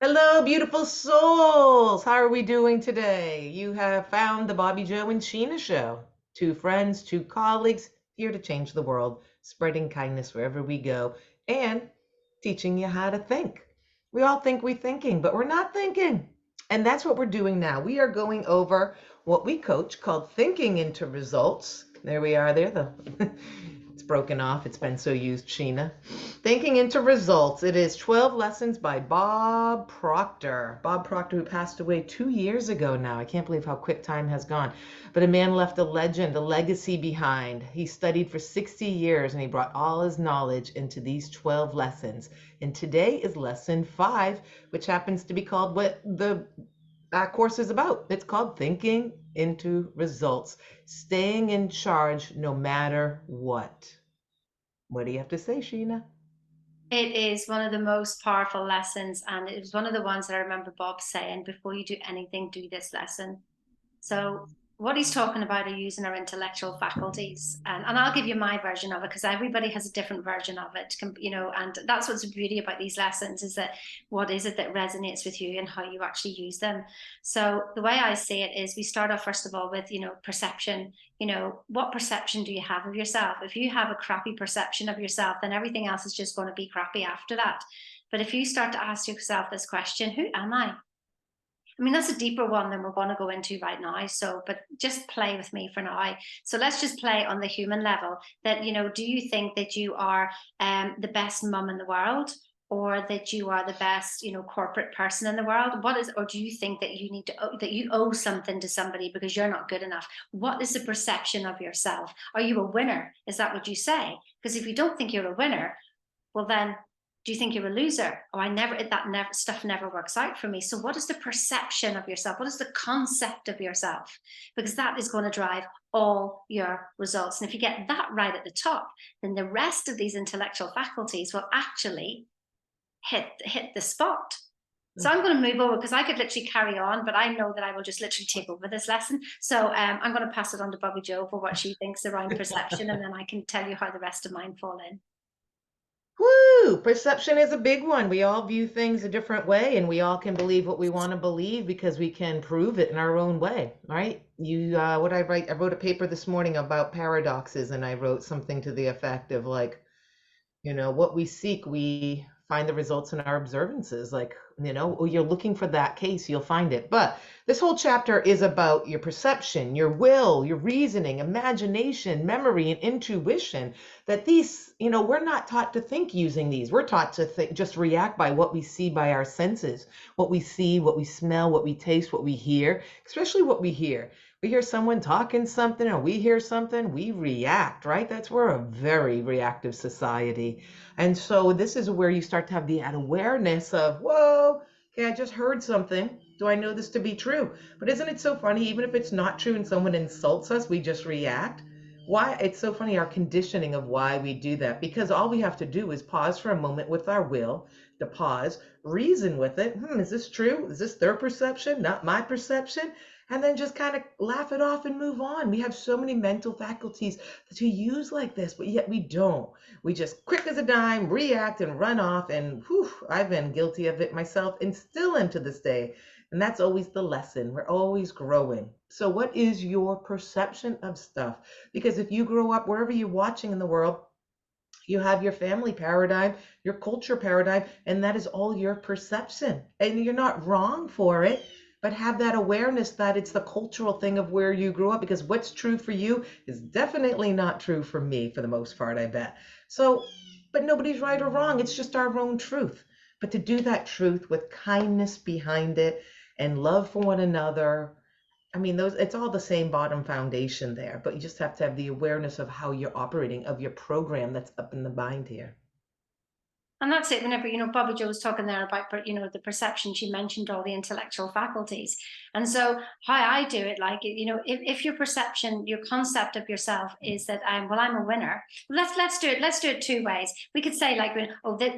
Hello, beautiful souls. How are we doing today? You have found the Bobbi Jo and Sheena show. Two friends, two colleagues, here to change the world, spreading kindness wherever we go, and teaching you how to think. We all think we're thinking, but we're not thinking. And that's what we're doing now. We are going over what we coach called thinking into results. There we are there, the it's broken off. It's been so used, Sheena. Thinking into Results. It is 12 lessons by Bob Proctor. Bob Proctor, who passed away 2 years ago now. I can't believe how quick time has gone. But a man left a legend, a legacy behind. He studied for 60 years and he brought all his knowledge into these 12 lessons. And today is lesson 5, which happens to be called what the course is about. It's called Thinking into Results, staying in charge no matter what. What do you have to say, Sheena? It is one of the most powerful lessons, and it was one of the ones that I remember Bob saying, before you do anything, do this lesson. So what he's talking about are using our intellectual faculties, and I'll give you my version of it because everybody has a different version of it, and that's what's the beauty about these lessons is that what is it that resonates with you and how you actually use them. So the way I see it is we start off first of all with perception. What perception do you have of yourself? If you have a crappy perception of yourself, then everything else is just going to be crappy after that. But if you start to ask yourself this question, who am I? I mean, that's a deeper one than we're going to go into right now. So, but just play with me for now. So let's just play on the human level that, do you think that you are the best mum in the world? Or that you are the best, corporate person in the world? Or do you think that that you owe something to somebody because you're not good enough? What is the perception of yourself? Are you a winner? Is that what you say? Because if you don't think you're a winner, well, then do you think you're a loser? Oh, stuff never works out for me. So what is the perception of yourself? What is the concept of yourself? Because that is going to drive all your results. And if you get that right at the top, then the rest of these intellectual faculties will actually hit the spot. So I'm going to move over because I could literally carry on, but I know that I will just literally take over this lesson. So I'm going to pass it on to Bobbi Jo for what she thinks around perception, and then I can tell you how the rest of mine fall in. Woo! Perception is a big one. We all view things a different way, and we all can believe what we want to believe because we can prove it in our own way, right? What I write, I wrote a paper this morning about paradoxes, and I wrote something to the effect of like, what we seek, we find the results in our observances. Like, you're looking for that case, you'll find it. But this whole chapter is about your perception, your will, your reasoning, imagination, memory, and intuition. That these, we're not taught to think using these. We're taught to think, just react by what we see by our senses, what we see, what we smell, what we taste, what we hear, especially what we hear. We hear someone talking something or we hear something, we react, right? We're a very reactive society. And so this is where you start to have the awareness of, whoa, okay, I just heard something. Do I know this to be true? But isn't it so funny? Even if it's not true and someone insults us, we just react. Why? It's so funny, our conditioning of why we do that. Because all we have to do is pause for a moment with our will, to pause, reason with it. Is this true? Is this their perception, not my perception? And then just kind of laugh it off and move on. We have so many mental faculties to use like this, but yet we don't. We just quick as a dime react and run off. And whew, I've been guilty of it myself and still am to this day. And that's always the lesson. We're always growing. So, what is your perception of stuff? Because if you grow up wherever you're watching in the world, you have your family paradigm, your culture paradigm, and that is all your perception. And you're not wrong for it, but have that awareness that it's the cultural thing of where you grew up, because what's true for you is definitely not true for me for the most part, I bet. So, but nobody's right or wrong. It's just our own truth. But to do that truth with kindness behind it and love for one another, I mean, it's all the same bottom foundation there, but you just have to have the awareness of how you're operating, of your program that's up in the mind here. And that's it. Whenever, Bobbi Jo was talking there about, the perception, she mentioned all the intellectual faculties. And so how I do it, like, if your perception, your concept of yourself is that I'm a winner. Let's do it. Let's do it two ways. We could say like,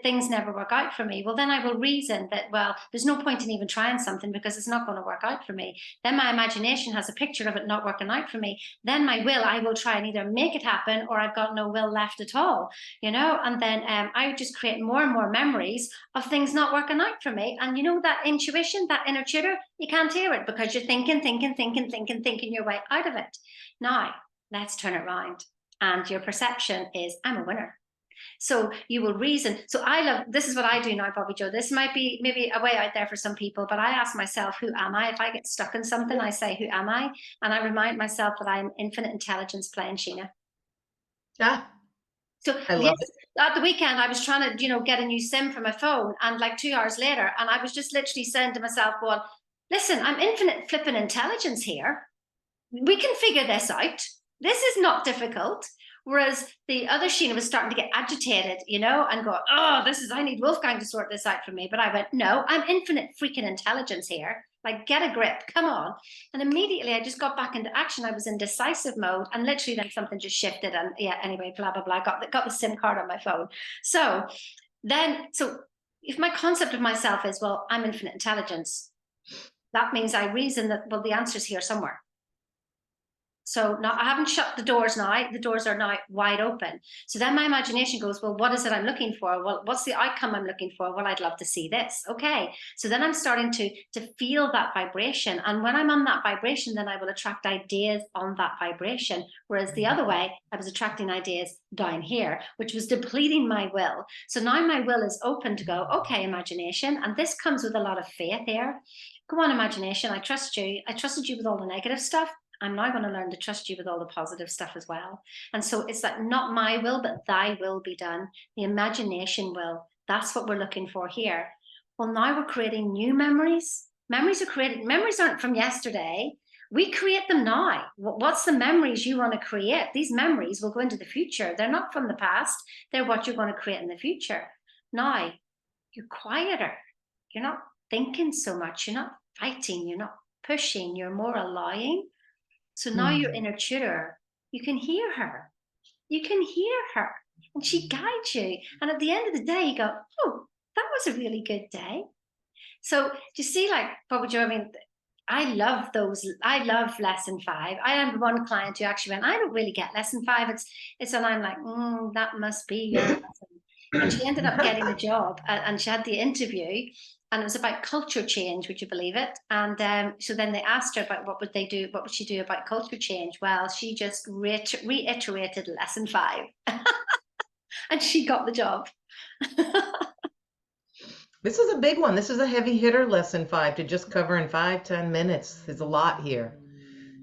things never work out for me. Well, then I will reason that, well, there's no point in even trying something because it's not going to work out for me. Then my imagination has a picture of it not working out for me. Then I will try and either make it happen or I've got no will left at all, and then I would just create more and more memories of things not working out for me. And you know, that intuition, that inner tutor, you can't hear it because you're thinking your way out of it. Now, let's turn it around. And your perception is, I'm a winner. So you will reason. So I love, this is what I do now, Bobbi Jo. This might be maybe a way out there for some people, but I ask myself, who am I? If I get stuck in something, I say, who am I? And I remind myself that I'm infinite intelligence playing Sheena. Ah, So I yes, love it. at the weekend I was trying to, get a new SIM for my phone, and like 2 hours later, and I was just literally saying to myself, "Well, listen, I'm infinite flipping intelligence here. We can figure this out. This is not difficult." Whereas the other Sheena was starting to get agitated, and go, "Oh, I need Wolfgang to sort this out for me." But I went, "No, I'm infinite freaking intelligence here. Like, get a grip, come on." And immediately I just got back into action. I was in decisive mode, and literally then something just shifted. And yeah, anyway, blah, blah, blah, got the SIM card on my phone. So if my concept of myself is, well, I'm infinite intelligence, that means I reason that, well, the answer's here somewhere. So now I haven't shut the doors now. The doors are now wide open. So then my imagination goes, well, what is it I'm looking for? Well, what's the outcome I'm looking for? Well, I'd love to see this. Okay. So then I'm starting to feel that vibration. And when I'm on that vibration, then I will attract ideas on that vibration. Whereas the other way, I was attracting ideas down here, which was depleting my will. So now my will is open to go, okay, imagination. And this comes with a lot of faith here. Go on, imagination. I trust you. I trusted you with all the negative stuff. I'm now going to learn to trust you with all the positive stuff as well. And so it's that not my will, but thy will be done. The imagination will. That's what we're looking for here. Well, now we're creating new memories. Memories are created. Memories aren't from yesterday. We create them now. What's the memories you want to create? These memories will go into the future. They're not from the past. They're what you're going to create in the future. Now, you're quieter. You're not thinking so much. You're not fighting. You're not pushing. You're more allowing. So now your inner tutor, you can hear her. You can hear her. And she guides you. And at the end of the day, you go, oh, that was a really good day. So do you see, like, Bobbi Jo, I mean, I love those. I love lesson 5. I had one client who actually went, I don't really get lesson 5. And I'm like, that must be your lesson. And she ended up getting the job, and she had the interview, and it was about culture change. Would you believe it? And so then they asked her about what would she do about culture change. Well, she just reiterated lesson 5, and she got the job. This is a big one. This is a heavy hitter, lesson 5, to just cover in 5-10 minutes. There's a lot here.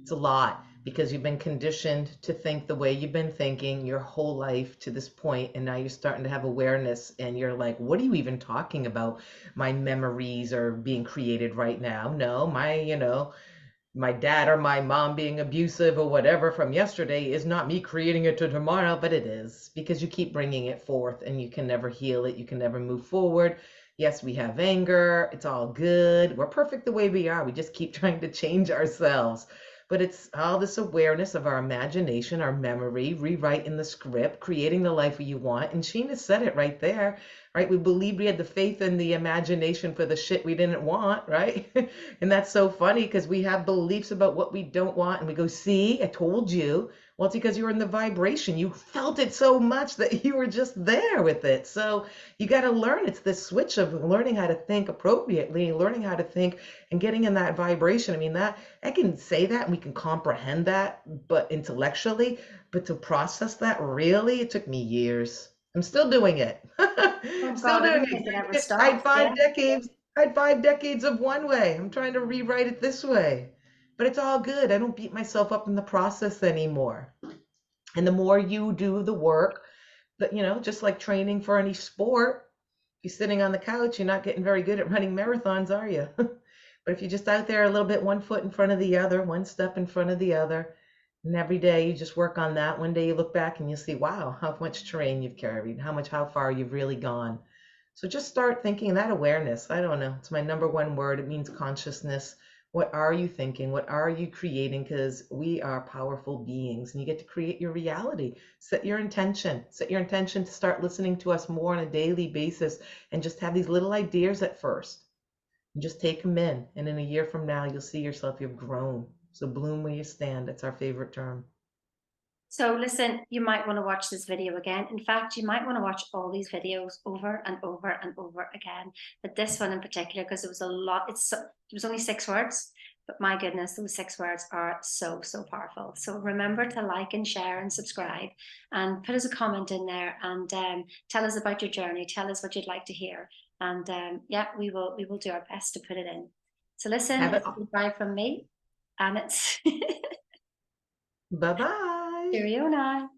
It's a lot because you've been conditioned to think the way you've been thinking your whole life to this point, and now you're starting to have awareness, and you're like, what are you even talking about? My memories are being created right now. No, my dad or my mom being abusive or whatever from yesterday is not me creating it to tomorrow, but it is, because you keep bringing it forth and you can never heal it. You can never move forward. Yes, we have anger. It's all good. We're perfect the way we are. We just keep trying to change ourselves. But it's all this awareness of our imagination, our memory, rewriting the script, creating the life you want. And Sheena said it right there, right? We believed we had the faith and the imagination for the shit we didn't want, right? And that's so funny because we have beliefs about what we don't want. And we go, see, I told you. Well, it's because you were in the vibration. You felt it so much that you were just there with it. So you got to learn. It's this switch of learning how to think appropriately, learning how to think and getting in that vibration. I mean, that I can say that and we can comprehend that, but intellectually, but to process that really, it took me years. I'm still doing it. Oh Still God, I doing don't think it ever it. I had stops. five Yeah. decades. I had 5 decades of one way. I'm trying to rewrite it this way. But it's all good. I don't beat myself up in the process anymore. And the more you do the work, that just like training for any sport, if you're sitting on the couch, you're not getting very good at running marathons, are you? But if you're just out there a little bit, one foot in front of the other, one step in front of the other, and every day you just work on that, one day you look back and you'll see, wow, how much terrain you've carried, how far you've really gone. So just start thinking that awareness. I don't know. It's my number one word. It means consciousness. What are you thinking? What are you creating? Because we are powerful beings and you get to create your reality. Set your intention. Set your intention to start listening to us more on a daily basis and just have these little ideas at first. And just take them in. And in a year from now, you'll see yourself, you've grown. So bloom where you stand. That's our favorite term. So listen, you might want to watch this video again. In fact, you might want to watch all these videos over and over and over again. But this one in particular, because it was a lot, it was only 6 words, but my goodness, those 6 words are so, so powerful. So remember to like and share and subscribe and put us a comment in there and tell us about your journey. Tell us what you'd like to hear. And yeah, we will do our best to put it in. So listen, Have it. it's goodbye from me. And it's Bye bye. cheerio now.